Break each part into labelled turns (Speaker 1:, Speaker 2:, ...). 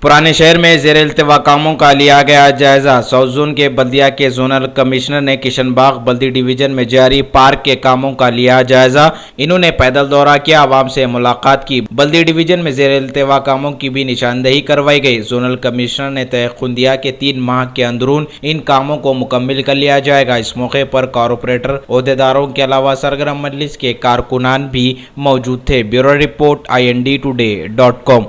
Speaker 1: पुराने शहर में ज़ेर इल्तिवा कामों का लिया गया जायजा। साउथ जोन के बल्दिया के जोनल कमिश्नर ने किशनबाग बल्दी डिवीजन में जारी पार्क के कामों का लिया जायजा। इन्होंने पैदल दौरा किया, आवाम से मुलाकात की। बल्दी डिवीजन में ज़ेर इल्तिवा कामों की भी निशानदेही करवाई गई। जोनल कमिश्नर ने तयक़ुन दिया कि 3 माह के अंदरून इन कामों को मुकम्मिल कर लिया जाएगा। इस मौके पर कॉरपोरेटर ओहदेदारों के अलावा सरगर्म मजलिस के कारकुनान भी मौजूद थे। Bureau report IND-Today.com।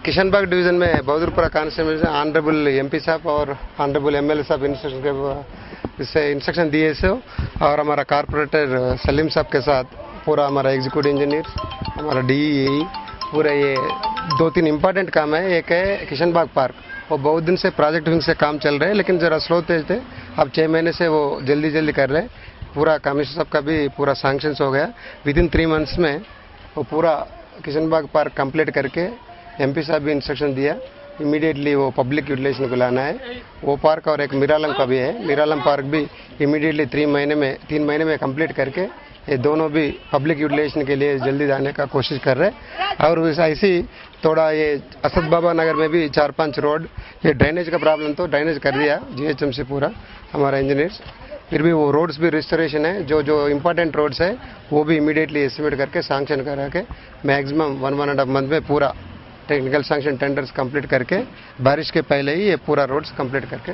Speaker 2: Kishanbagh division में बहादुरपुरा कॉन्स्टिट्यूंसी में ऑनरेबल MP साहब और ऑनरेबल MLA साहब इंस्ट्रक्शन दिए से और हमारा कॉरपोरेटर सलीम साहब के साथ पूरा हमारा एग्जीक्यूटिव इंजीनियर, हमारा DE पूरा ये 2-3 इम्पॉर्टेंट काम है। एक है किशनबाग पार्क, वो बहुत दिन से प्रोजेक्ट विंग से काम चल रहे हैं, लेकिन ज़रा स्लो तेज थे। अब 6 महीने से वो जल्दी कर रहे हैं। पूरा कमिश्नर साहब का भी पूरा सैंक्शंस हो गया। विदिन 3 मंथ्स में वो पूरा किशनबाग पार्क कंप्लीट करके MP साहब भी इंस्ट्रक्शन दिया इमीडिएटली वो पब्लिक यूटिलाइजेशन को लाना है। वो पार्क और एक मीरालम का भी है, मीरालम पार्क भी इमीडिएटली 3 महीने में कंप्लीट करके ये दोनों भी पब्लिक यूटिलाइजेशन के लिए जल्दी जाने का कोशिश कर रहे हैं। और ऐसी थोड़ा ये असद बाबा नगर में भी 4-5 रोड ये ड्रेनेज का प्रॉब्लम तो ड्रेनेज कर दिया GHMC पूरा हमारा इंजीनियर्स। फिर भी वो रोड्स भी रिस्टोरेशन है, जो इम्पोर्टेंट रोड्स है वो भी इमीडिएटली एस्टिमेट करके सैंक्शन करा के मैक्सिमम 1-1.5 मंथ में पूरा टेक्निकल सैंक्शन टेंडर्स कंप्लीट करके बारिश के पहले ही ये पूरा रोड्स कंप्लीट करके